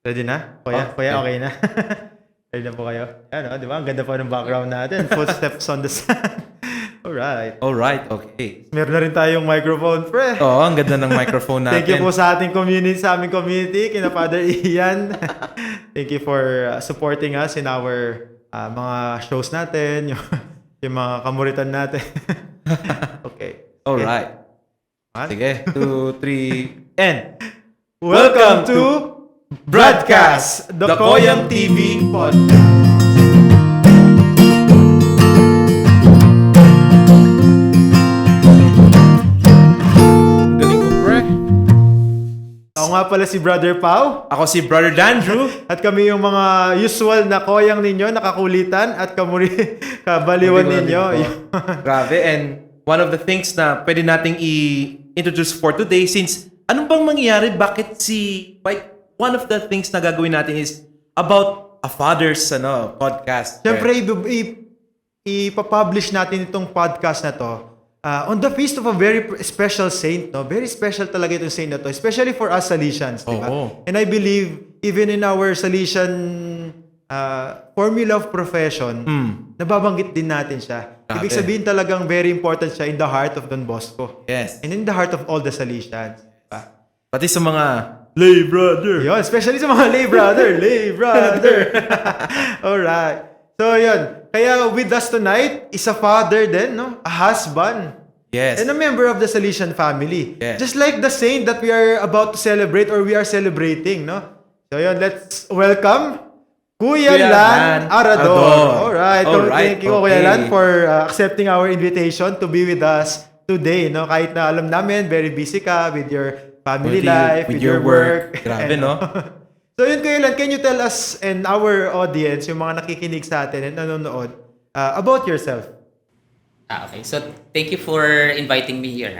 Ready na? Kuya, Okay. okay na? Ready na po kayo? Ano, di ba? Ang ganda po ng background natin. Footsteps on the sand. Alright. Alright, okay. Meron na rin tayong microphone, pre. Oo, ang ganda ng microphone natin. Thank you po sa ating community, sa aming community, kina Father Ian. Thank you for supporting us in our mga shows natin, yung mga kamuritan natin. Okay. Alright. One. Sige, 2, 3, And welcome to Broadcast, the Koyang TV Podcast. Galing ko, pre. Ako nga pala si Brother Pau. Ako si Brother Dandrew. At kami yung mga usual na koyang ninyo, nakakulitan at kabaliwan ninyo. Grabe, and one of the things na pwede nating i-introduce for today, since anong bang mangyayari, one of the things na gagawin natin is about a father's podcast. Siyempre, ipapublish natin itong podcast na to on the feast of a very special saint, no? Very special talaga itong saint na to, especially for us Salesians, di ba? Oo. And I believe, even in our Salesian formula of profession, nababanggit din natin siya. Grabe. Ibig sabihin talagang very important siya in the heart of Don Bosco. Yes. And in the heart of all the Salesians. Pati sa mga lay brother. Yun, especially sa mga lay brother. Lay brother. Alright. So, yun. Kaya with us tonight is a father din, no? A husband. Yes. And a member of the Salesian family. Yes. Just like the saint that we are about to celebrate or we are celebrating, no? So, yun. Let's welcome Kuya Lan Arador. Alright. Thank you, Kuya Lan, for accepting our invitation to be with us today, no? Kahit na alam namin, very busy ka with your family life, with your work. Grabe, no? So yun, Kuya Lan, can you tell us and our audience, yung mga nakikinig sa atin and nanonood, about yourself? Okay. So, thank you for inviting me here.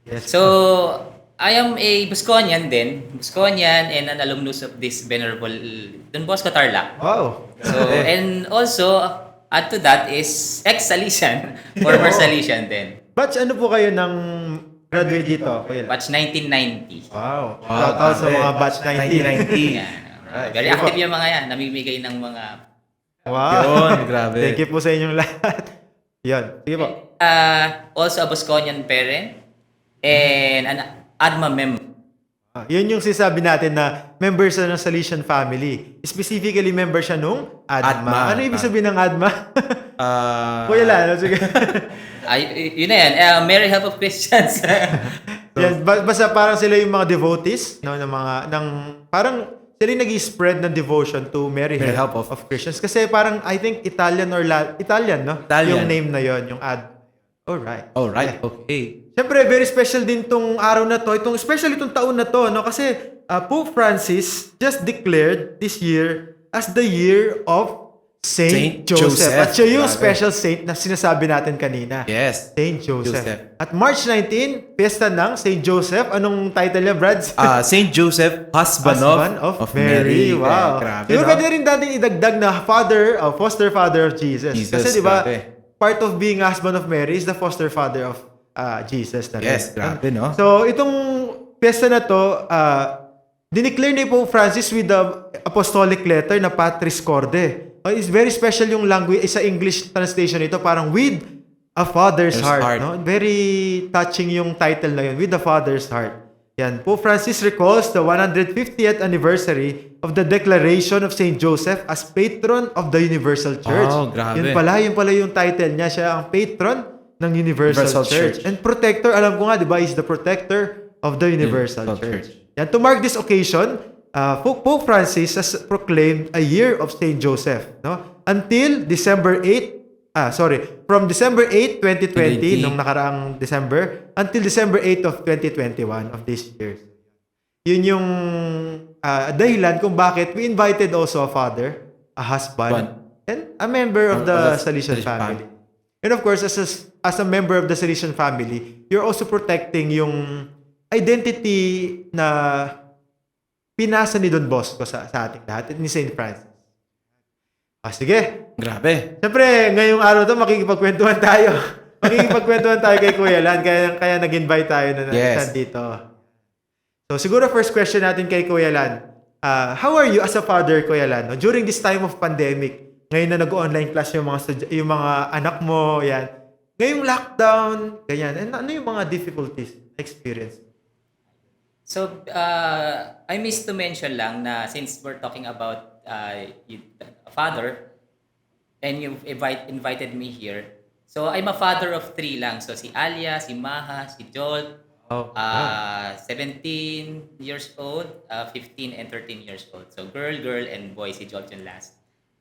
Yes. So, I am a Bosconian din. Bosconian and an alumnus of this venerable Don Bosco Tarlac. Wow. So, and also, add to that is ex-Salesian, former Oo. Salesian din. Batch ano po kayo ng graduate dito, Kuya Lan? Batch 1990. Wow. Shout out sa mga batch 1990. 1990. Yan. Right. Very Sige po. active yung mga yan. Namimigay ng mga... Wow. Yun, grabe. Thank you po sa inyong lahat. Yan. Sige po. Also a Bosconian parent and an ADMA member. Yun yung sinasabi natin na member siya ng Salesian family. Specifically, member siya nung ADMA. ADMA. Ano ibig sabihin ng ADMA? Ah, Kuya Lan, sige. Yun na yan. Mary Help of Christians. Yan, basta parang sila yung mga devotees, no, parang sila yung nag-spread ng devotion to Mary Help of Christians. Kasi parang, I think, Italian, no? Italian. Yung name na yon, yung Alright. alright, okay. Siyempre, very special din tong araw na to, especially itong taon na to, no? Kasi Pope Francis just declared this year as the year of Saint Joseph. At siya yung Grabe. special saint na sinasabi natin kanina. Yes. Saint Joseph. Joseph. At March 19, piyesta ng Saint Joseph. Anong title niya, Brad? Saint Joseph, husband of Mary. Wow. Grabe, Siguro no? pwede rin natin idagdag na foster father of Jesus. Kasi di ba, grabe. part of being husband of Mary is the foster father of Jesus. Na rin. Yes, grabe, no? So, itong piyesta na to, dineclare ni Pope Francis with the apostolic letter na Patris Corde. It's very special yung language, sa English translation nito, parang with a father's heart. No? Very touching yung title na yun, with the father's heart. Yan. Pope Francis recalls the 150th anniversary of the declaration of Saint Joseph as patron of the Universal Church. Oh, grabe. Yun pala yung title niya. Siya ang patron ng Universal Church. Church. And protector, alam ko nga, di ba, is the protector of the Universal Church. Yan. To mark this occasion, Pope Francis has proclaimed a year of Saint Joseph, no? Until December 8, from December 8, 2020, nung nakaraang December, until December 8 of 2021 of this year. Yun yung dahilan kung bakit we invited also a father, a husband, and a member of the Salesian family. And of course, as a member of the Salesian family, you're also protecting yung identity na pinasa ni Don Bosco sa ating lahat, ni St. Francis. Sige. Grabe. Siyempre, ngayong araw to makikipagkwentuhan tayo. Makikipagkwentuhan tayo kay Kuya Lan, kaya nag-invite tayo na Yes. dito. So, siguro first question natin kay Kuya Lan. How are you as a father, Kuya Lano, during this time of pandemic? Ngayon na nag-online class yung mga anak mo, yan. Ngayong lockdown, ganyan. And ano yung mga difficulties experience? So, I missed to mention lang na since we're talking about a father and you've invited me here, so I'm a father of 3 lang. So, si Alia, si Maha, si Joel, Oh, 17 years old, 15 and 13 years old. So, girl, and boy, si Joel yung last.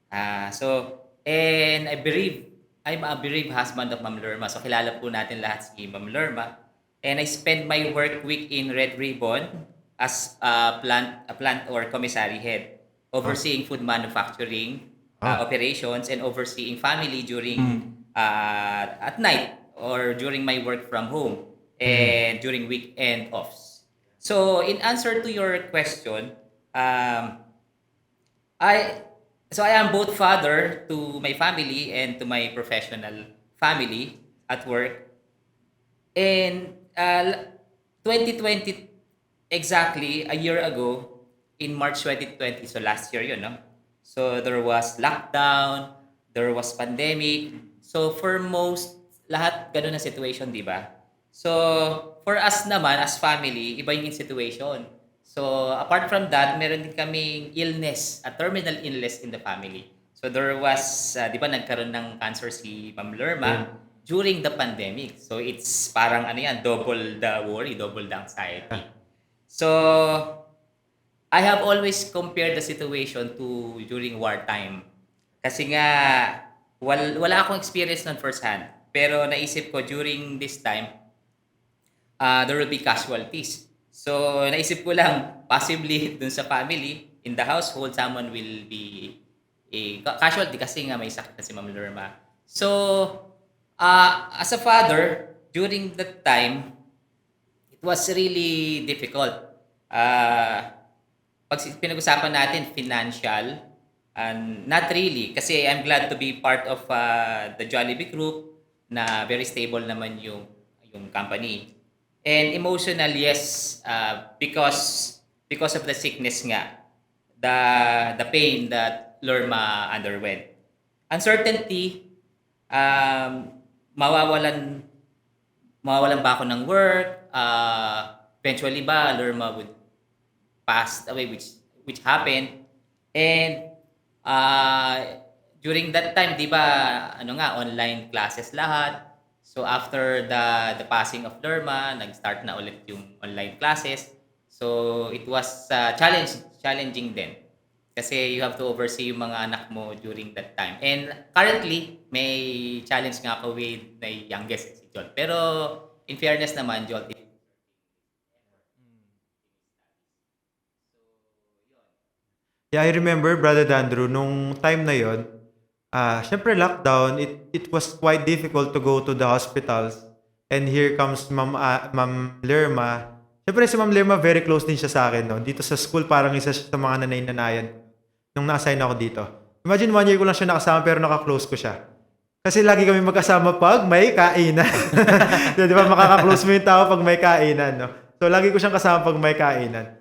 And I believe, I'm a bereaved husband of Ma'am Lerma. So, kilala po natin lahat si Ma'am Lerma. And I spent my work week in Red Ribbon as a plant or commissary head, overseeing food manufacturing operations and overseeing family during at night or during my work from home and during weekend offs. So in answer to your question, I am both father to my family and to my professional family at work. And 2020, exactly a year ago, in March 2020, so last year yun, no? So there was lockdown, there was pandemic. So for most, lahat ganun na situation, di ba? So for us naman, as family, iba yung situation. So apart from that, meron din kaming illness, a terminal illness in the family. So there was, di ba nagkaroon ng cancer si Ma'am Lerma during the pandemic. So it's parang double the worry, double the anxiety. So I have always compared the situation to during wartime. Kasi nga, wala akong experience nun first hand. Pero naisip ko during this time, there will be casualties. So naisip ko lang, possibly dun sa family, in the household, someone will be a casualty kasi nga may sakit na si Ma'am Lerma. So, as a father, during that time, it was really difficult. Pag pinag-usapan natin financial, not really. Kasi I'm glad to be part of the Jollibee Group na very stable naman yung company. And emotional, yes, because of the sickness nga, the pain that Lerma underwent. Uncertainty, mawawalan ba ako ng work? Eventually ba Lerma would pass away, which happened. And during that time, di ba, online classes lahat. So after the passing of Lerma, nag-start na ulit yung online classes. So it was challenging din. Kasi you have to oversee yung mga anak mo during that time. And currently, may challenge nga ako with my youngest, si Joel. Pero in fairness naman, Joel, Yeah, I remember, Brother Dandrew, nung time na yon, syempre lockdown, it was quite difficult to go to the hospitals. And here comes Ma'am Lerma. Syempre si Ma'am Lerma, very close din siya sa akin. No? Dito sa school, parang isa siya sa mga nanay-nanayan nung na-assign ako dito. Imagine 1 year ko lang siya nakasama pero naka-close ko siya. Kasi lagi kami magkasama pag may kainan. Di ba, makaka-close mo yung tao pag may kainan. No? So lagi ko siyang kasama pag may kainan.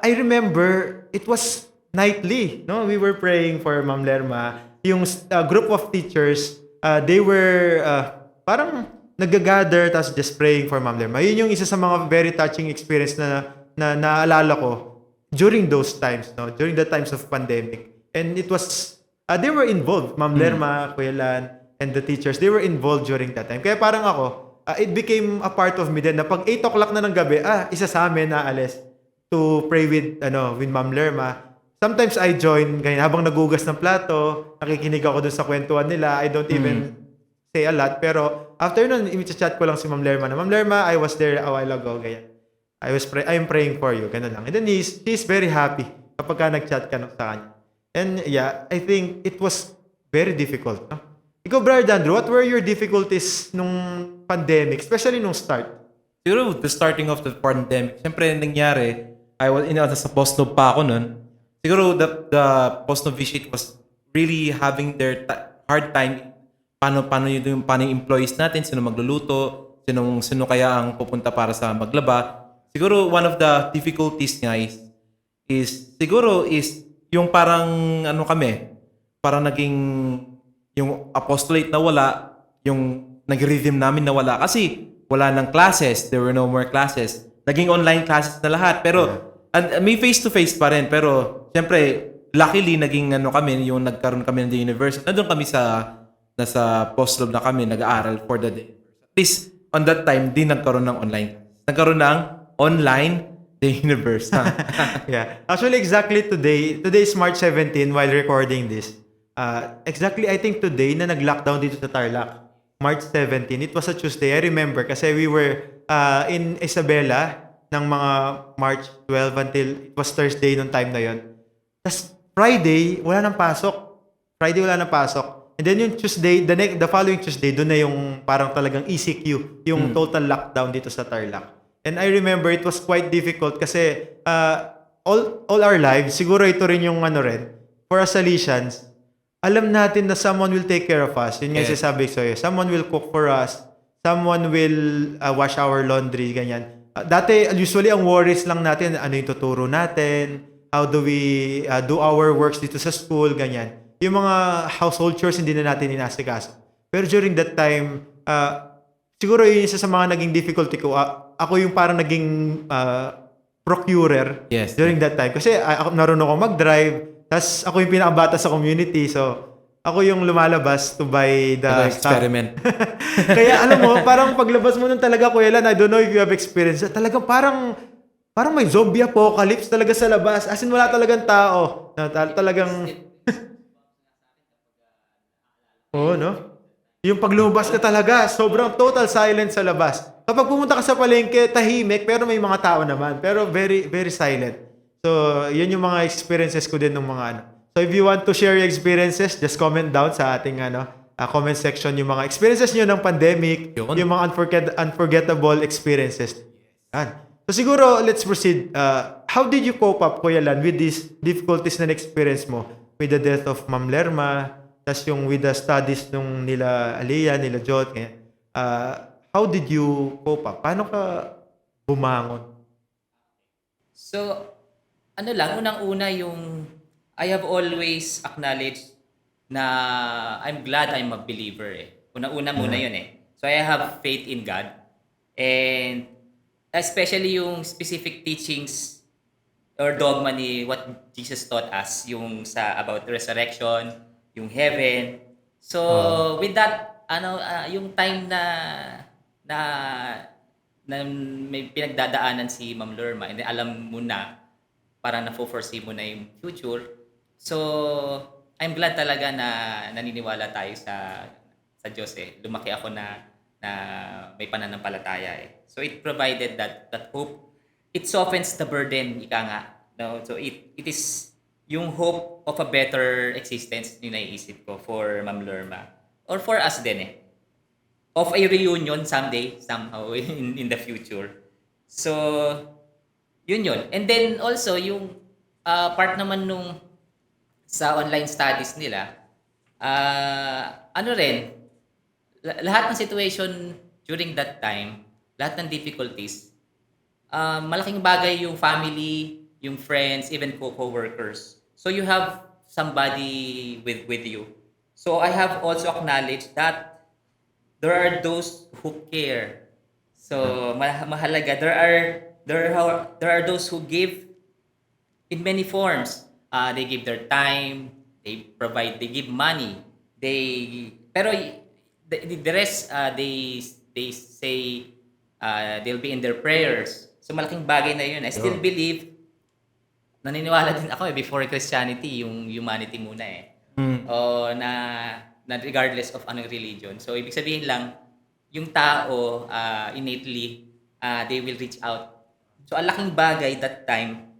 I remember, it was nightly. No? We were praying for Ma'am Lerma. Yung group of teachers, they were parang nag-gather tapos just praying for Ma'am Lerma. Yun yung isa sa mga very touching experience na naalala ko during those times, no? During the times of pandemic. And it was, they were involved. Ma'am Lerma, Kuya Lan, and the teachers, they were involved during that time. Kaya parang ako, it became a part of me din na pag 8 o'clock na ng gabi, isa sa amin naalis to pray with Ma'am Lerma. Sometimes I join, ganyan, habang nagugas ng plato, nakikinig ako dun sa kwentuhan nila. I don't even say a lot. Pero after nun, i-chat ko lang si Ma'am Lerma na, Ma'am Lerma, I was there a while ago, ganyan. I'm praying for you, ganun lang. And then she's very happy kapag ka nag-chat ka sa kanya. And yeah, I think it was very difficult. No? Ikaw, Brother Dandrew, what were your difficulties nung pandemic, especially nung start? Siguro the starting of the pandemic, siyempre nangyari, sa Post-Nov pa ako nun. Siguro the Post-Nov visit was really having their hard time. Paano yung employees natin, sino magluluto, sino kaya ang pupunta para sa maglaba. Siguro one of the difficulties nga is is siguro is yung parang ano kami, parang naging yung apostolate na wala, yung nag-rhythm namin na wala kasi wala ng classes, there were no more classes. Naging online classes na lahat pero and may face-to-face pa rin pero syempre luckily naging ano kami yung nagkaroon kami ng the university. Nandun kami sa nasa post-lab na kami nag-aaral for the day. At least on that time di nagkaroon ng online. Nagkaroon ng online the universe. Yeah. Actually, exactly today is March 17 while recording this. Exactly, I think today na nag-lockdown dito sa Tarlac. March 17. It was a Tuesday. I remember kasi we were in Isabela ng mga March 12 until it was Thursday nung time na yon. Tapos Friday, wala nang pasok. And then yung Tuesday, the following Tuesday, doon na yung parang talagang ECQ, yung total lockdown dito sa Tarlac. And I remember it was quite difficult kasi all our lives, siguro ito rin yung ano rin, for us Salesians, alam natin na someone will take care of us. Yun nga Yes. sasabi ko sa'yo. Someone will cook for us. Someone will wash our laundry, ganyan. Dati, usually, ang worries lang natin, ano yung tuturo natin, how do we do our works dito sa school, ganyan. Yung mga household chores, hindi na natin inasikaso. Pero during that time, siguro yun isa sa mga naging difficulty ko. Ako yung parang naging procurer Yes. during that time. Kasi ako narunong ako mag-drive, tas ako yung pinakabata sa community. So, ako yung lumalabas to buy the stuff. experiment. Kaya alam mo, parang paglabas mo nun talaga, Kuya Lan, I don't know if you have experience. Talagang parang may zombie apocalypse talaga sa labas. As in, wala talagang tao. Talagang... Oo, no? Yung pag lumabas ka talaga, sobrang total silence sa labas. Kapag pumunta ka sa palengke, tahimik, pero may mga tao naman. Pero very, very silent. So, yun yung mga experiences ko din ng mga ano. So, if you want to share your experiences, just comment down sa ating comment section yung mga experiences nyo ng pandemic, Yun. yung mga unforgettable experiences. Yan. So, siguro, let's proceed. How did you cope up, Kuya Lan, with these difficulties na experience mo with the death of Ma'am Lerma, tas yung with the studies nung nila Aliyah, nila Jot, how did you cope up? Paano ka bumangon? So, ano lang, unang-una yung I have always acknowledged na I'm glad I'm a believer eh. Unang-una muna yun eh. So, I have faith in God. And especially yung specific teachings or dogma ni what Jesus taught us, yung sa about resurrection, yung heaven. So, with that, yung time na may pinagdadaanan si Ma'am Lerma and alam mo na, para na-foresee mo na yung future. So, I'm glad talaga na naniniwala tayo sa Diyos eh. Lumaki ako na may pananampalataya eh. So, it provided that hope. It softens the burden, ika nga. No? So, it is yung hope of a better existence yung naiisip ko for Ma'am Lerma. Or for us din eh. Of a reunion someday, somehow, in the future. So, yun. And then also, yung part naman nung sa online studies nila, lahat ng situation during that time, lahat ng difficulties, malaking bagay yung family, yung friends, even co-workers. So you have somebody with you. So I have also acknowledged that there are those who care. So mahalaga. There are those who give in many forms. They give their time. They give money. Pero the rest they say they'll be in their prayers. So malaking bagay na yun. I still believe. Naniniwala din ako before Christianity, yung humanity muna eh. O na regardless of anong religion. So ibig sabihin lang, yung tao innately they will reach out. So ang laking bagay that time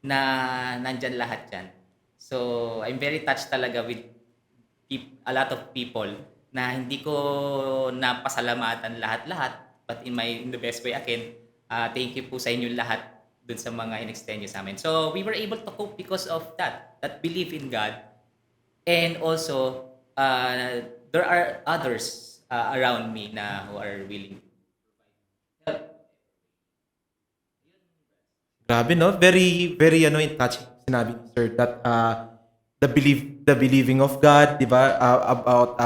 na nandyan lahat yan. So I'm very touched talaga with a lot of people na hindi ko napasalamatan lahat-lahat, but in the best way I can. Thank you po sa inyo lahat dun sa mga in-extend nyo sa amin. So, we were able to cope because of that belief in God. And also, there are others around me who are willing. Grabe, no? Very, very, in touching sinabi ni Sir that the believing of God, di ba? About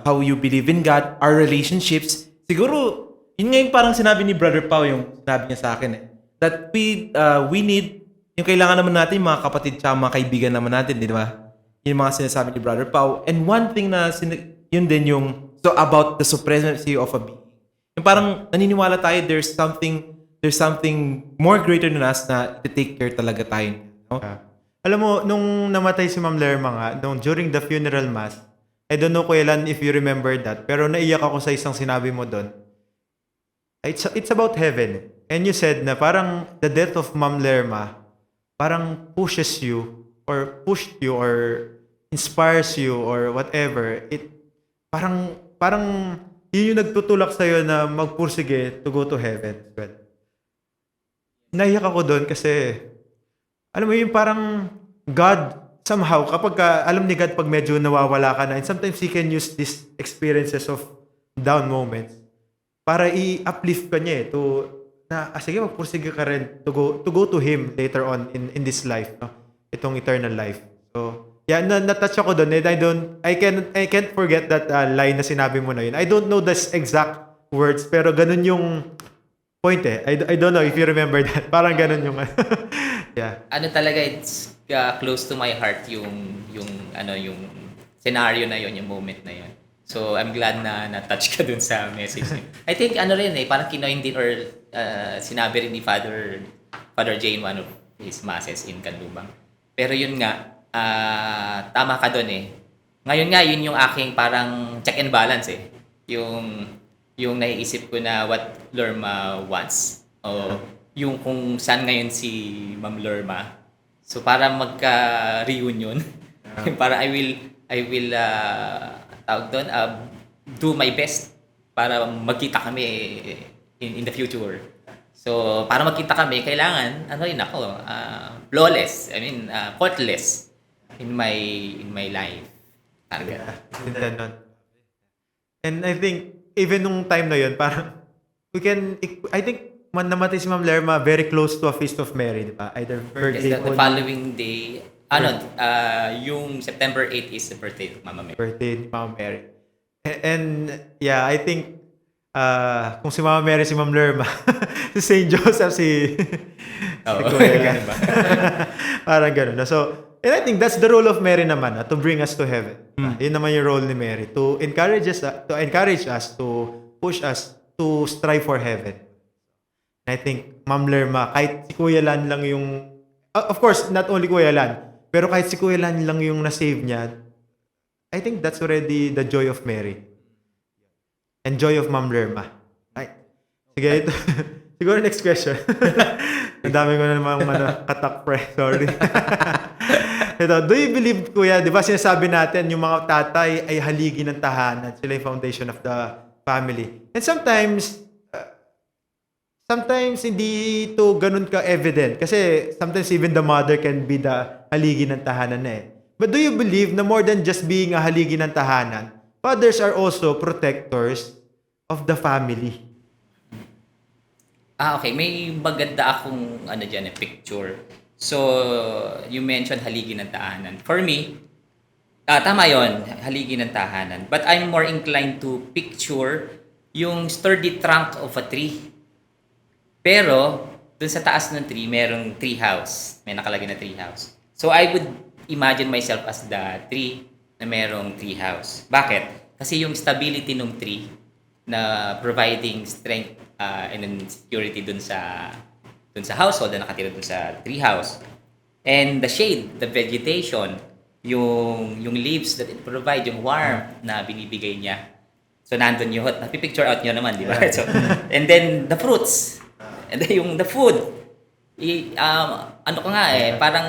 how you believe in God, our relationships. Siguro, yun nga yung parang sinabi ni Brother Pao, yung sinabi niya sa akin that we need, yung kailangan naman natin, yung mga kapatid tsaka mga kaibigan naman natin, di ba? Yung mga sinasabi ni Brother Pao. And one thing na, yun din yung, so about the supremacy of a being. Yung parang naniniwala tayo, there's something more greater than us na i-take care talaga tayo. No? Alam mo, nung namatay si Ma'am Lerma nga, during the funeral mass, I don't know, Kuya Lan, if you remember that, pero naiyak ako sa isang sinabi mo doon. It's about heaven. And you said na parang the death of Ma'am Lerma parang pushed you or inspires you or whatever. Parang yun yung nagtutulak sa'yo na magpursige to go to heaven as well. Naiyak ako doon kasi alam mo yung parang God somehow alam ni God pag medyo nawawala ka na, and sometimes He can use these experiences of down moments para i-uplift ka niya sige, magpursige ka rin to go to Him later on in this life, no? Itong eternal life. So yeah, na-touch ako doon, and I can't forget that line na sinabi mo na yun. I don't know the exact words, pero ganun yung point I don't know if you remember that. Parang ganun yung yeah. Ano talaga, it's close to my heart yung scenario na yun, yung moment na yun. So I'm glad na na-touch ka dun sa message niyo. I think parang kinoin din or sinabi rin ni Father Jay in one of his masses in Kanlubang. Pero yun nga, tama ka dun Ngayon nga, yun yung aking parang check and balance Yung naiisip ko na what Lerma wants. O yung kung saan ngayon si Ma'am Lerma. So para magka-reunion, para I will tawag doon, do my best para magkita kami in the future. So para magkita kami, kailangan flawless, faultless in my life. Target. And I think even nung time na yun, parang I think namatay si Ma'am Lerma very close to a Feast of Mary, di ba? Either birthday the following day, yung September 8 is the birthday of Mama Mary. Birthday ni Mama Mary. And yeah, I think kung si Mama Mary, si Ma'am Lerma, si St. Joseph, si Kuya. Parang ganun. So, and I think that's the role of Mary naman, to bring us to heaven. Yun naman yung role ni Mary, to encourage us, to push us to strive for heaven. And I think Ma'am Lerma, kahit si Kuya Lan lang yung, of course, not only Kuya Lan, pero kahit si Kuya Lan lang yung na-save niya, I think that's already the joy of Mary. And joy of Ma'am Lerma. Right. Sige, ito. Siguro next question. Ang dami ko na namang katak pre. Sorry. Ito, do you believe, Kuya, di ba sinasabi natin yung mga tatay ay haligi ng tahanan. Sila yung foundation of the family. And sometimes hindi ito ganun ka-evident. Kasi sometimes even the mother can be the haligi ng tahanan But do you believe na more than just being a haligi ng tahanan, fathers are also protectors of the family? Okay. May maganda akong picture. So, you mentioned haligi ng tahanan. For me, tama yon, haligi ng tahanan. But I'm more inclined to picture yung sturdy trunk of a tree. Pero, dun sa taas ng tree, merong tree house. May nakalagay na tree house. So, I would imagine myself as the tree na merong tree house. Bakit? Kasi yung stability ng tree na providing strength and security dun sa household na nakatira dun sa tree house. And the shade, the vegetation, yung leaves that it provide, yung warmth na binibigay niya. So, nandun yung napipicture out nyo naman, di ba? So, and then, the fruits. And then, the food. Parang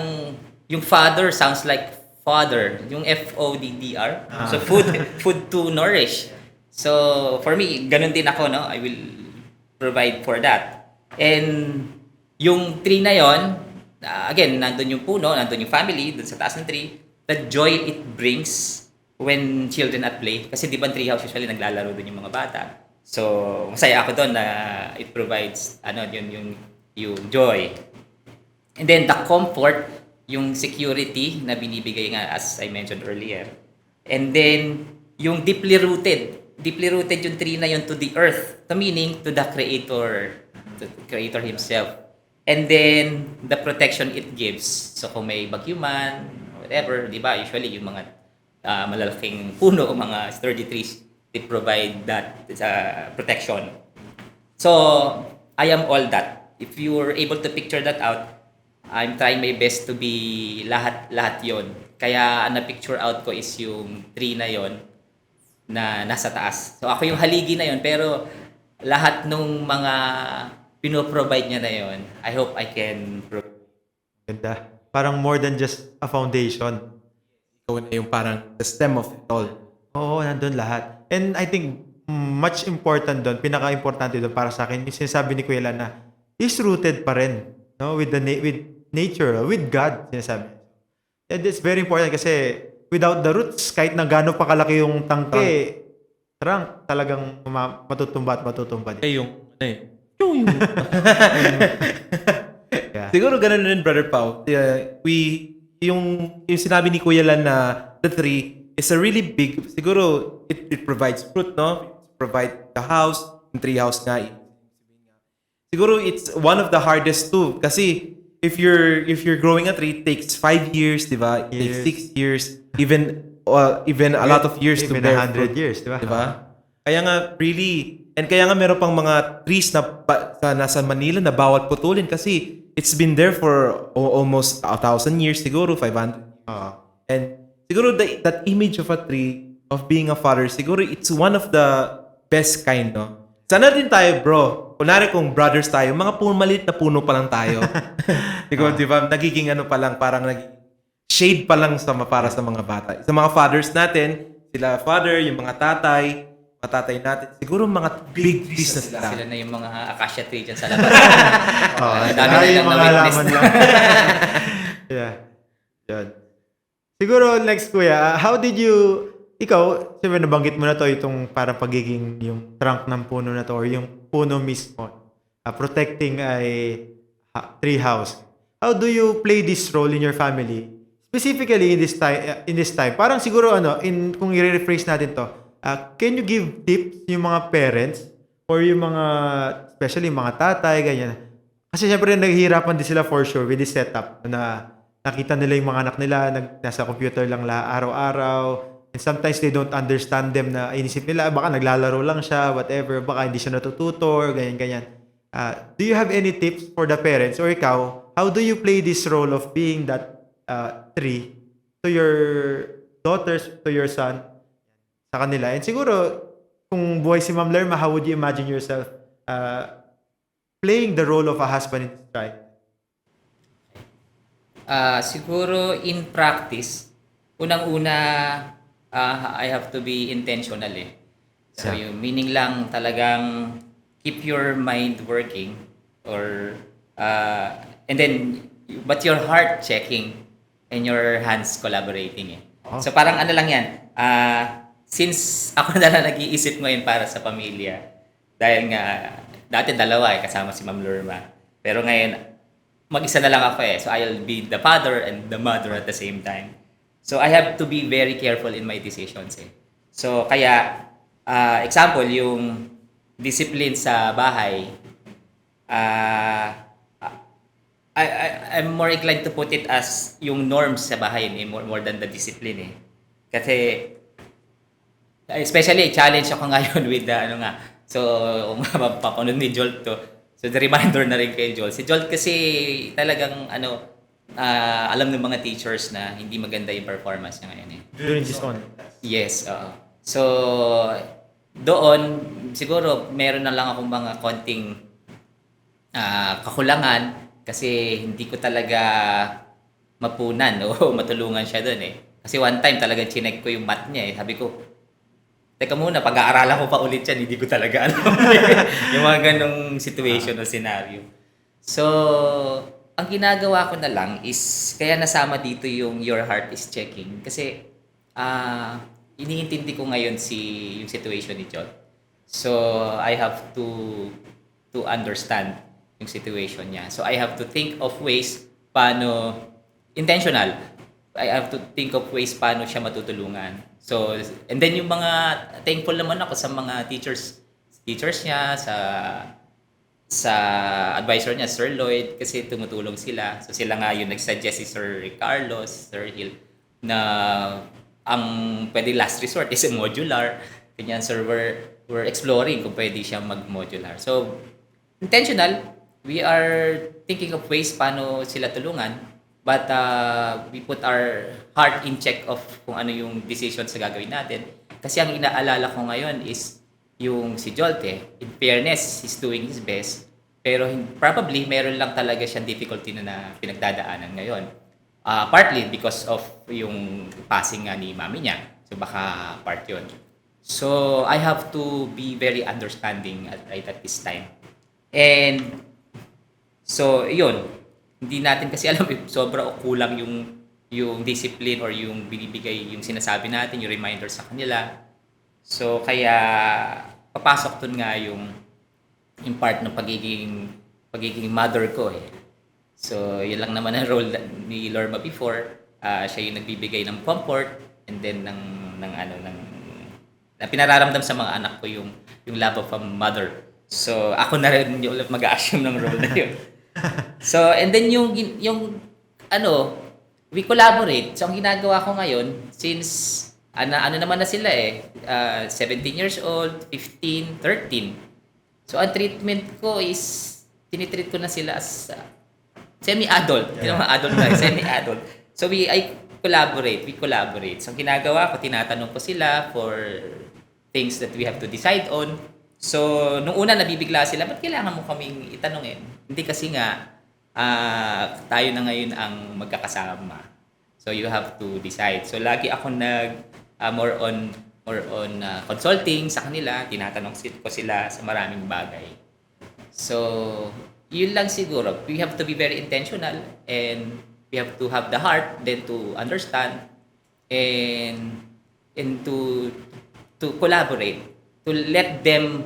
yung father sounds like father. Yung FODDR. So, food to nourish. So, for me, ganun din ako, no? I will provide for that. And yung tree na yon, again, nandun yung puno, nandun yung family, dun sa taas ng tree, the joy it brings when children at play. Kasi di ba tree house usually naglalaro dun yung mga bata. So, masaya ako doon na it provides yung joy. And then the comfort, yung security na binibigay nga as I mentioned earlier. And then yung deeply rooted yung tree na yun to the earth, the meaning to the creator himself. And then the protection it gives. So kung may bagyo man, whatever, di ba? Usually yung mga malalaking puno o mga sturdy trees, they provide that protection. So I am all that. If you were able to picture that out, I'm trying my best to be lahat yon. Kaya ang na-picture out ko is yung tree na yon na nasa taas. So ako yung haligi na yon, pero lahat nung mga pinoprovide niya na yon, I hope I can Ganda. Parang more than just a foundation. Ikaw na yung parang the stem of it all. Oo, nandun lahat. And I think much important doon, pinaka-importante doon para sa akin, yung sinasabi ni Kuya Lan na is rooted pa rin, no? With nature, with God, sinasabi. And it's very important kasi without the roots, kahit na gaano pa kalaki yung tangke, talagang matutumba at matutumba din. Yung yung Yeah. siguro ganun rin, Brother Pao. Yung sinabi ni Kuya Lan na the tree is a really big, siguro it provides fruit, no? It provide the house, yung tree house nga. Siguro it's one of the hardest too kasi if you're growing a tree, it takes 5 years, di ba? It takes 6 years, even a lot of years to even bear 100 fruit, years, di ba? di ba? Kaya nga really, and kaya nga meron pang mga trees na nasa Manila na bawal putulin kasi it's been there for almost 1,000 years siguro, 500. And siguro that image of a tree, of being a father, siguro it's one of the best kind, no? Sana din tayo, bro. Kunwari kung brothers tayo, mga maliit na puno pa lang tayo. Di ba? Nagiging ano pa lang, parang nagiging shade pa lang para sa mga bata. Sa mga fathers natin, sila father, yung mga tatay natin, siguro mga big trees na sila. Sila na yung mga acacia tree dyan sa labas. Dami yung mga halaman lang. Yeah. Yun. Siguro next, Kuya, how did you, ikaw, siyempre nabanggit mo na to, itong parang pagiging yung trunk ng puno na to or yung puno mismo, protecting a tree house. How do you play this role in your family? Specifically in this time. Parang siguro kung i-rephrase natin to, can you give tips yung mga parents or yung mga, especially yung mga tatay, ganyan. Kasi syempre naghihirapan din sila for sure with this setup na nakita nila yung mga anak nila, nasa computer lang araw-araw. And sometimes they don't understand them na inisip nila, baka naglalaro lang siya, whatever, baka hindi siya natututor, ganyan-ganyan. Do you have any tips for the parents or ikaw, how do you play this role of being that tree to your daughters, to your son, sa kanila? And siguro, kung buhay si Ma'am Lerma, how would you imagine yourself playing the role of a husband in this tribe? Siguro in practice, unang-una, I have to be intentional eh. So yung meaning lang talagang keep your mind working or and then but your heart checking and your hands collaborating eh. So parang ano lang yan, since ako na lang nag-iisip ngayon para sa pamilya, dahil nga dati dalawa kasama si Ma'am Lerma, pero ngayon mag-isa na lang ako eh. So I'll be the father and the mother at the same time. So I have to be very careful in my decisions eh. So kaya example yung discipline sa bahay, I'm more inclined to put it as yung norms sa bahay eh, more than the discipline eh. Kasi especially challenge ako ngayon with the so mapapanood ni Jolt to. So the reminder na rin kay Jolt. Si Jolt kasi talagang alam ng mga teachers na hindi maganda yung performance niya ngayon eh. During this one. Yes, oo. So doon siguro meron na lang akong mga konting kakulangan kasi hindi ko talaga mapunan o matulungan siya doon eh. Kasi one time talagang chinek ko yung math niya eh. Sabi ko, teka muna, pag-aaralan ko pa ulit yan, hindi ko talaga alam. Yung mga ganong situation o scenario. So, ang ginagawa ko na lang is, kaya nasama dito yung your heart is checking. Kasi, iniintindi ko ngayon yung situation ni John. So, I have to understand yung situation niya. So I have to think of ways paano intentional. I have to think of ways paano siya matutulungan. So and then yung mga thankful naman ako sa mga teachers niya, sa advisor niya, Sir Lloyd, kasi tumutulong sila. So sila nga yung nag-suggest si Sir Carlos, Sir Hill, na ang pwede last resort is modular. Ganyan, sir, we're exploring kung pwede siya mag-modular. So, intentional, we are thinking of ways paano sila tulungan, but we put our heart in check of kung ano yung decision sa gagawin natin. Kasi ang inaalala ko ngayon is yung si Jolte, in fairness, he's doing his best, pero probably meron lang talaga siyang difficulty na pinagdadaanan ngayon. Partly because of yung passing nga ni mami niya. So baka part yun. So I have to be very understanding right at this time. And so yun, hindi natin kasi alam sobra o kulang yung discipline or yung binibigay, yung sinasabi natin, yung reminder sa kanila. So kaya papasok dun nga yung part ng pagiging mother ko eh. So, yun lang naman ang role ni Lorma before. Siya yung nagbibigay ng comfort and then na pinararamdam sa mga anak ko yung love of a mother. So, ako na rin yung mag-a-assume ng role na yun. So, and then we collaborate. So, ang ginagawa ko ngayon, since ano naman na sila 17 years old, 15, 13. So, ang treatment ko is, tinitreat ko na sila as semi-adult. Hindi naman adult na, semi-adult. So, we collaborate. So, ang ginagawa ko, tinatanong ko sila for things that we have to decide on. So, nung una, nabibigla sila, ba't kailangan mo kaming itanongin? Hindi kasi nga, tayo na ngayon ang magkakasama. So, you have to decide. So, lagi ako more on consulting sa kanila. Tinatanong ko sila sa maraming bagay. So, yun lang siguro. We have to be very intentional and we have to have the heart then to understand and to collaborate, to let them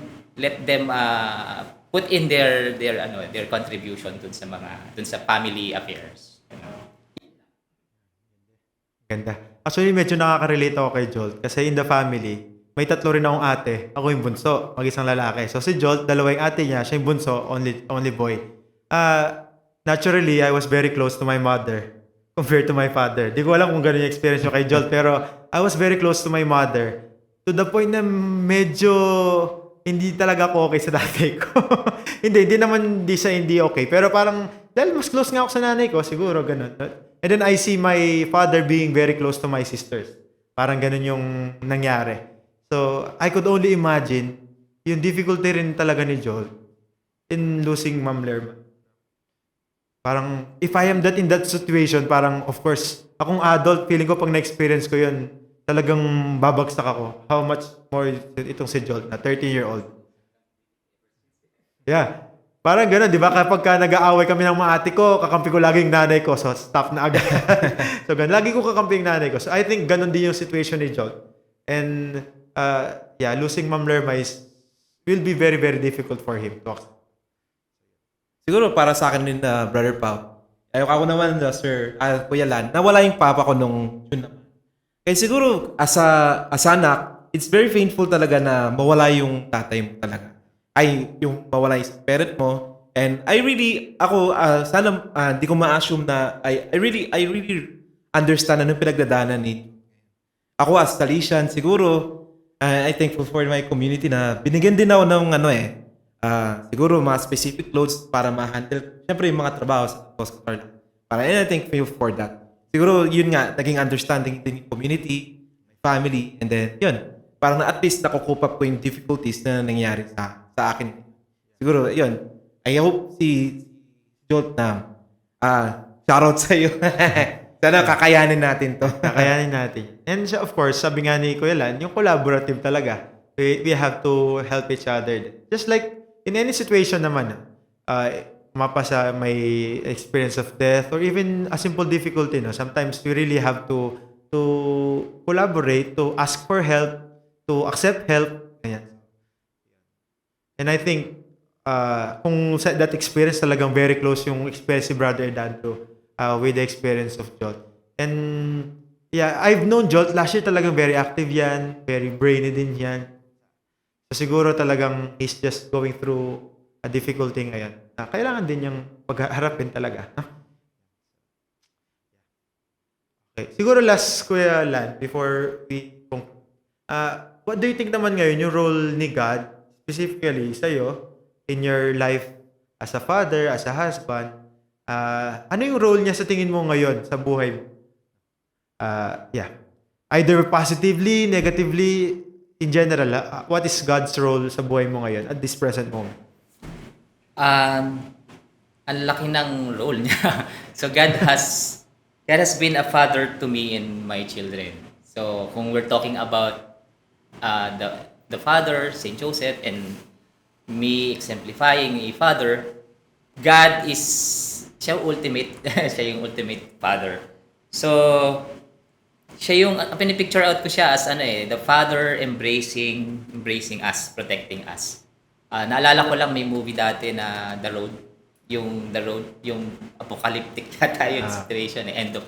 put in their contribution dun sa family affairs. You know? Ganda. Actually, medyo nakaka-relate ako kay Jolt kasi in the family, may tatlo rin akong ate. Ako yung bunso, mag-isang lalaki. So si Jolt, dalawa yung ate niya, siya yung bunso, only boy. Naturally, I was very close to my mother compared to my father. Di ko alam kung gano'n yung experience nyo kay Jolt, pero I was very close to my mother to the point na medyo hindi talaga ako okay sa tatay ko. hindi naman hindi okay. Pero parang, dahil mas close nga ako sa nanay ko, siguro gano'n. And then I see my father being very close to my sisters. Parang gano'n yung nangyari. So, I could only imagine yung difficulty rin talaga ni Joel in losing Ma'am Lerma. Parang, if I am in that situation, parang, of course, akong adult, feeling ko pag na-experience ko yun, talagang babagsak ako. How much more itong si Joel na 13-year-old. Yeah. Parang gano'n, di ba? Kapag nag-aaway kami ng mga ate ko, kakampi ko laging nanay ko. So, stop na agad. So, gano'n. Lagi ko kakampi yung nanay ko. So, I think gano'n din yung situation ni Joel. And, losing Ma'am Lerma will be very, very difficult for him to accept. Siguro para sa akin din, Brother Pao. Ako naman, Sir Kuya Lan, nawala yung papa ko nung June naman. Kaya siguro, as anak, it's very painful talaga na mawala yung tatay mo talaga. Yung mawala yung parent mo. And sana di ko ma-assume na I really understand anong pinagdadaanan ni. Ako as Salesian, siguro, I thankful for my community na binigyan din ako ng siguro mga specific clothes para ma-handle. Siyempre yung mga trabaho sa hospital. And I thank you for that. Siguro yun nga, naging understanding din yung community, my family, and then yun. Parang at least nakukup up ko yung difficulties na nangyayari sa akin. Siguro, yun. I hope si Jolt na shoutout sa iyo. Sana kakayanin natin to. Kakayanin natin. And of course, sabi nga ni Kuya Lan, yung collaborative talaga. We have to help each other. Just like in any situation naman, mapasa may experience of death or even a simple difficulty, no? Sometimes we really have to collaborate, to ask for help, to accept help. Ayan. And I think kung sa that experience talagang very close yung experience ni Brother Danto with the experience of Jolt. And yeah, I've known Jolt last year, talagang very active yan, very brainy din yan. So siguro talagang he's just going through a difficulty ngayon na kailangan din niyang pagharapin talaga. Okay. Siguro last, Kuya Lan, before we conclude. What do you think naman ngayon yung role ni God, specifically sa'yo, in your life as a father, as a husband? Ano yung role niya sa tingin mo ngayon sa buhay mo? Yeah. Either positively, negatively, in general, what is God's role sa buhay mo ngayon at this present moment? Ang laki ng role niya. So God has been a father to me and my children. So kung we're talking about the father, Saint Joseph, and me exemplifying a father, God is siya ultimate, siya yung ultimate father. So siya yung pinipicture out ko siya as the father embracing us, protecting us. Naalala ko lang may movie dati na The Road, yung apocalyptic yata yung situation, end of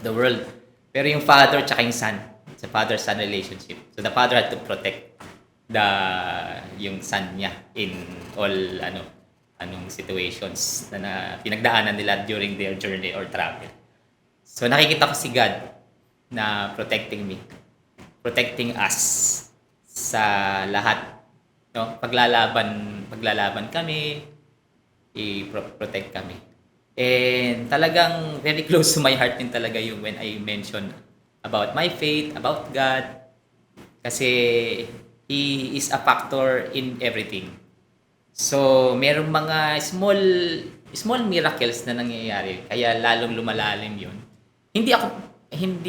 the world. Pero yung father tsaka yung son, sa father-son relationship. So the father had to protect yung son niya in all anong situations na pinagdaanan nila during their journey or travel. So nakikita ko si God na protecting me, protecting us sa lahat, no? Paglalaban kami, i-protect kami. And talagang very close to my heart din talaga yung when I mention about my faith, about God, kasi He is a factor in everything. So merong mga small miracles na nangyayari, kaya lalong lumalalim yun. Hindi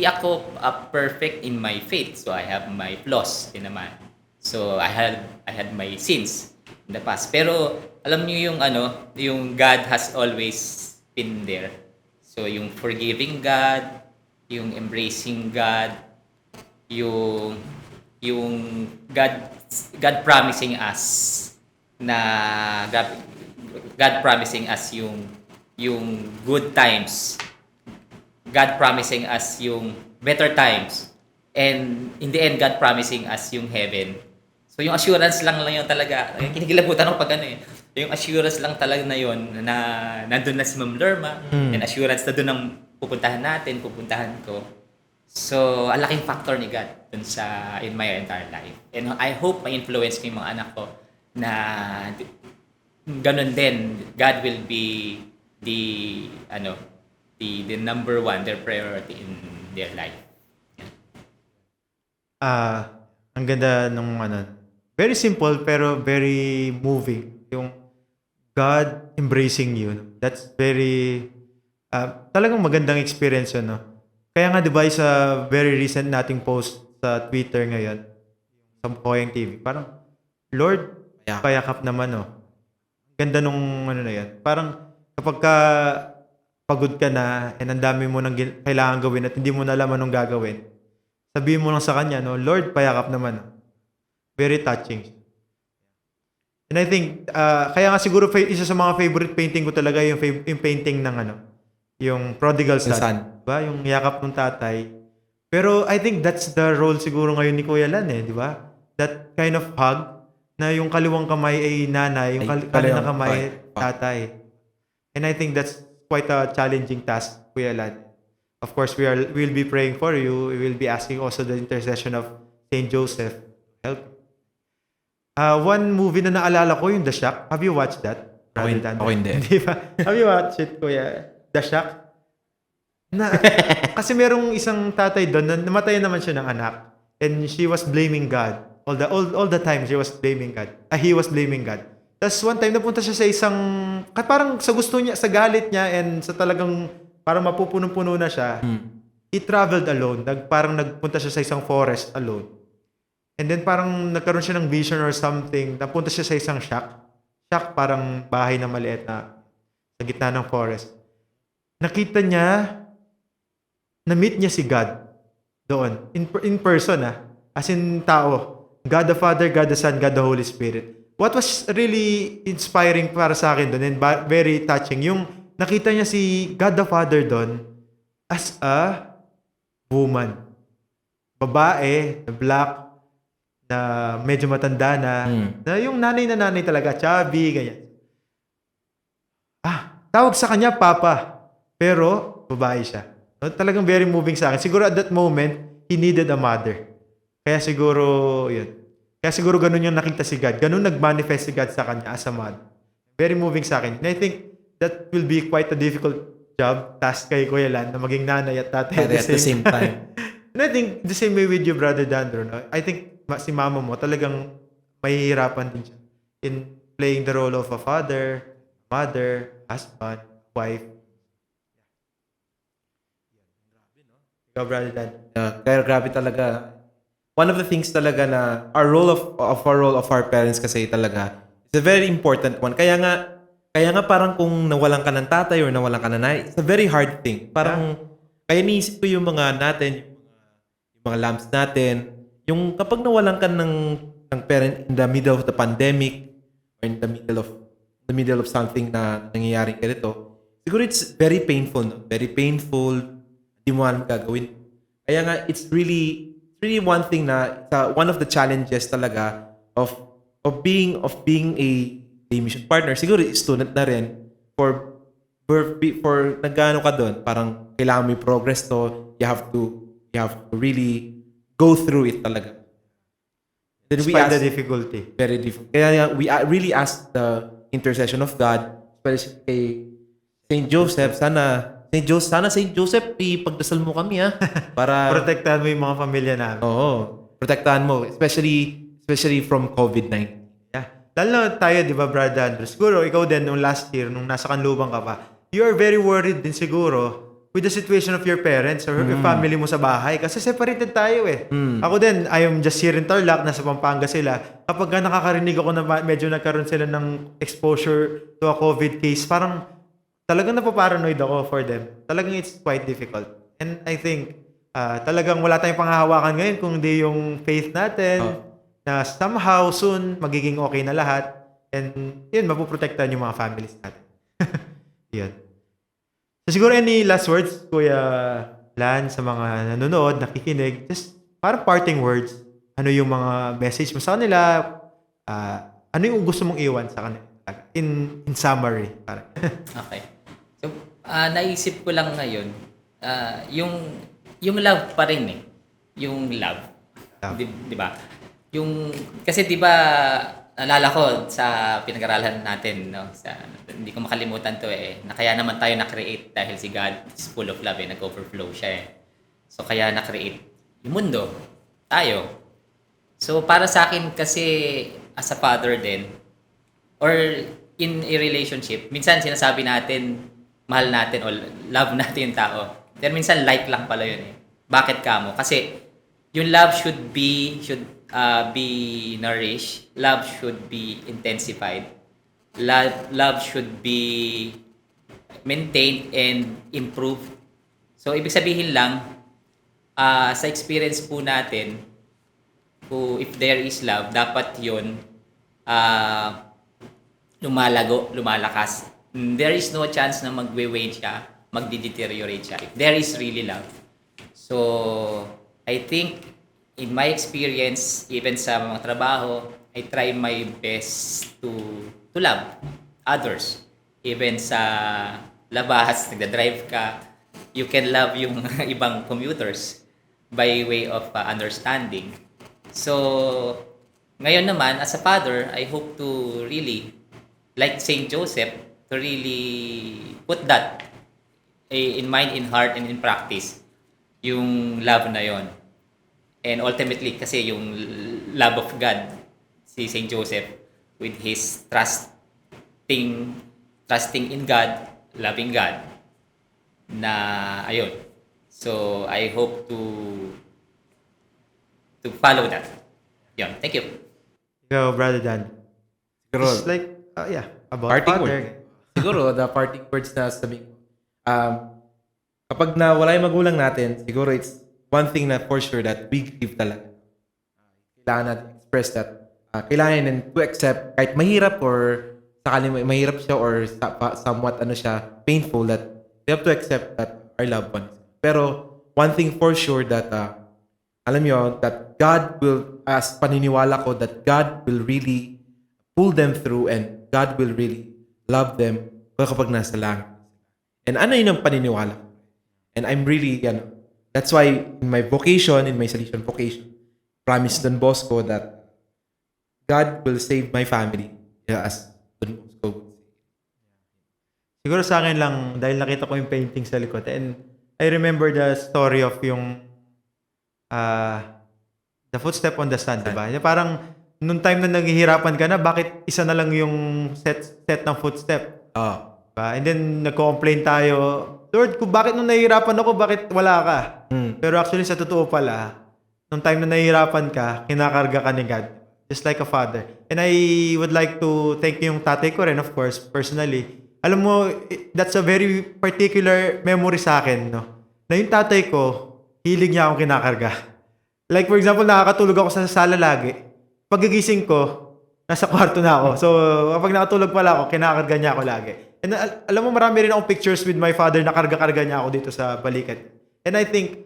ako perfect in my faith, so I have my flaws din naman. So I had my sins in the past. Pero alam niyo yung God has always been there. So yung forgiving God, yung embracing God, yung God promising us na God promising us yung good times. God promising us yung better times. And in the end, God promising us yung heaven. So yung assurance lang yun talaga. Kinikilabutan ako pag yung assurance lang talaga na yun na nandun na si Ma'am Lerma. And assurance na dun ang pupuntahan ko. So, ang laking factor ni God dun in my entire life. And I hope ma-influence ko yung mga anak ko na ganun din. God will be the number one, their priority in their life. Ang ganda nung very simple pero very moving. Yung God embracing you. That's very talagang magandang experience yun, no? Kaya nga, di ba, sa very recent nating post sa Twitter ngayon, sa Koyang TV, parang, Lord, payakap naman, no? Ganda nung na yan. Parang, kapag pagod ka na, and ang dami mo nang kailangan gawin at hindi mo na alam anong gagawin, sabihin mo lang sa kanya, no, Lord, payakap naman. Very touching. And I think, kaya nga siguro isa sa mga favorite painting ko talaga yung painting ng yung prodigal son. Diba? Yung yakap ng tatay. Pero I think that's the role siguro ngayon ni Kuya Lan, di ba? That kind of hug na yung kaliwang kamay ay nanay, yung kaliwang kamay ay tatay. And I think that's quite a challenging task, Kuya Lan. Of course, we'll be praying for you. We will be asking also the intercession of Saint Joseph. Help. One movie na naalala ko, yung The Shack. Have you watched that? Ako hindi. Di ba? Have you watched it, Kuya? The Shack? Kasi merong isang tatay doon na namatay naman siya ng anak. And she was blaming God. All the time, she was blaming God. He was blaming God. Tapos one time, napunta siya sa isang, parang sa gusto niya, sa galit niya, and sa talagang, parang mapupunong-puno na siya, he traveled alone. Parang nagpunta siya sa isang forest alone. And then parang nagkaroon siya ng vision or something. Napunta siya sa isang shack. Shack, parang bahay na maliit na sa gitna ng forest. Nakita niya, na-meet niya si God doon. In person, as in tao. God the Father, God the Son, God the Holy Spirit. what was really inspiring para sa akin doon and very touching, yung nakita niya si God the Father doon as a woman. Babae, na black, na medyo matanda na yung nanay na nanay talaga, chubby, ganyan. Tawag sa kanya, Papa. Pero, babae siya. No, talagang very moving sa akin. Siguro at that moment, he needed a mother. Kaya siguro, yun. Kaya siguro ganun yung nakita si God. Ganun nag-manifest si God sa kanya as a mother. Very moving sa akin. And I think that will be quite a difficult job, task kay Kuya Lan, na maging nanay at tatay At the same time. And I think the same way with you, Brother Dandro. No? I think si mama mo talagang mahihirapan din siya in playing the role of a father, mother, husband, wife. Ikaw, Brother Dan. Kaya grabe talaga. One of the things talaga na our role of our parents kasi talaga is a very important one. Kaya nga parang kung nawalan ka ng tatay or nawalan ka ng nanay, it's a very hard thing. Parang kaya niisip ko yung mga natin, yung mga lamps natin, yung kapag nawalan ka ng parent in the middle of the pandemic or in the middle of something na nangyayari ganito, siguro it's very painful, no? Very painful. Hindi mo alam gagawin. Kaya nga it's really one thing na one of the challenges talaga of being a mission partner. Siguro student na rin for nagano ka doon, parang kailangan mo progress to, you have to really go through it talaga. Then Despite the difficulty. very difficult. Kaya we really ask the intercession of God, especially kay Saint Joseph, sana Saint Joseph, ipagdasal mo kami para Protektahan mo yung mga pamilya namin. protektahan mo, especially from COVID-19. Yeah. Lalo na tayo, di ba, Brother Andrew? Siguro, ikaw din, nung last year, nung nasa Kanlubang ka pa, you are very worried din siguro with the situation of your parents or your family mo sa bahay. Kasi separated tayo eh. Ako din, I am just here in Tarlac, nasa Pampanga sila. Kapag nakakarinig ako na medyo nagkaroon sila ng exposure to a COVID case, parang talagang napaparanoid ako for them. Talagang it's quite difficult. And I think, talagang wala tayong panghahawakan ngayon kung di yung faith natin na somehow soon magiging okay na lahat. And yun, mapuprotektahan yung mga families natin. Yun. So siguro any last words, Kuya Lan, sa mga nanonood, nakikinig, just parang parting words. Ano yung mga message mo sa kanila? Ano yung gusto mong iwan sa kanila? In summary. Parang. Okay. So, naisip ko lang ngayon, yung love pa rin eh. Yung love. Di ba? Kasi di ba, naalala ko sa pinag-aralan natin, no? Hindi ko makalimutan to eh, na kaya naman tayo na-create dahil si God is full of love eh, nag-overflow siya eh. So, kaya na-create yung mundo, tayo. So, para sa akin kasi, as a father din, or in a relationship, minsan sinasabi natin, mahal natin o love natin yung tao. Pero minsan like lang pala yun eh. Bakit ka mo? Kasi yung love should be nourished. Love should be intensified. Love should be maintained and improved. So ibig sabihin lang, sa experience po natin, if there is love, dapat yun lumalakas. There is no chance na magwe-wane siya, magde-deteriorate siya. If there is really love. So, I think, in my experience, even sa mga trabaho, I try my best to love others. Even sa labas, nagda-drive ka, you can love yung ibang commuters by way of understanding. So, ngayon naman, as a father, I hope to really, like Saint Joseph, to really put that in mind, in heart, and in practice, yung love na yon. And ultimately, kasi yung love of God, si Saint Joseph, with his trusting in God, loving God, na ayun. So, I hope to follow that. Yun. Thank you. Ikaw, Brother Dan. Siguro, It's like, about parting father. word. Siguro, the parting words na sabihin ko. Kapag nawala yung magulang natin, siguro it's one thing na for sure that we grieve talaga. Kailangan natin express that kailangan and to accept kahit mahirap or sakali mahirap siya or somewhat painful, that we have to accept that our loved ones. Pero one thing for sure that alam niyo that God will, as paniniwala ko, that God will really pull them through and God will really love them kapag nasa langit. And ano yun ang paniniwala ko? And I'm really, that's why in my vocation, in my Salesian vocation, promise Don Bosco that God will save my family, as Don Bosco would say. Siguro sa akin lang, dahil nakita ko yung painting sa likod, and I remember the story of yung The Footstep on the Sand, diba? Yung parang, nung time na naghihirapan ka na, bakit isa na lang yung set ng footstep? Diba? And then, nagko-complain tayo, Lord, bakit nung nahihirapan ako, bakit wala ka? Pero actually, sa totoo pala, nung time na nahihirapan ka, kinakarga ka ni God. Just like a father. And I would like to thank yung tatay ko rin, of course, personally. Alam mo, that's a very particular memory sa akin, no? Na yung tatay ko, hilig niya akong kinakarga. Like, for example, nakakatulog ako sa sala lagi. Paggigising ko, nasa kwarto na ako. So, kapag nakatulog pala ako, kinakarga niya ako lagi. And alam mo, marami rin akong pictures with my father na karga-karga niya ako dito sa balikat. And I think,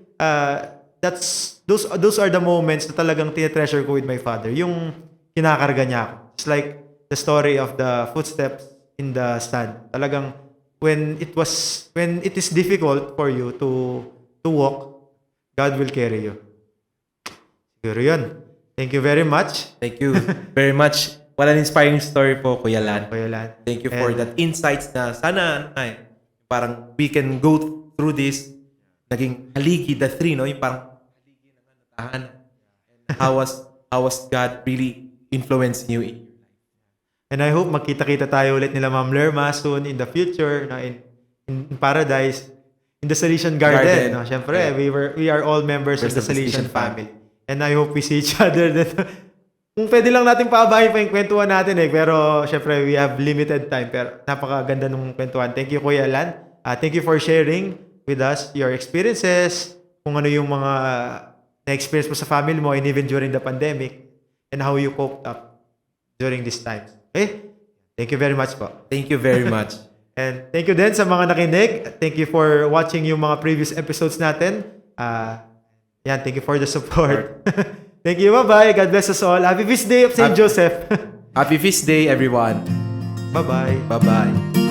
those are the moments na talagang tinetreasure ko with my father. Yung kinakarga niya ako. It's like the story of the footsteps in the sand. Talagang when it is difficult for you to walk, God will carry you. Siguro yun. Thank you very much. Thank you very much. What an inspiring story po, Kuya Lan. Kuya Lan. Thank you for that insights na sana parang we can go through this. Naging haligi, the three, no? Yung parang haligi ng tahanan. How was God really influencing you in your life? And I hope magkita-kita tayo ulit nila Ma'am Lerma soon in the future, na in Paradise, in the Salesian Garden. No? Siyempre, Yeah. we are all members of the Salesian family. And I hope we see each other. Kung pwede lang natin paabahin pa yung kwentuhan natin pero syempre we have limited time. Pero napakaganda ng kwentuhan. Thank you, Kuya Lan. Thank you for sharing with us your experiences, kung ano yung mga na-experience mo sa family mo and even during the pandemic, and how you coped up during these times. Okay? Thank you very much po. Thank you very much. And thank you din sa mga nakinig. Thank you for watching yung mga previous episodes natin. Thank you for the support. Thank you. Bye-bye. God bless us all. Happy Feast Day of St. Joseph. Happy Feast Day, everyone. Bye-bye. Bye-bye.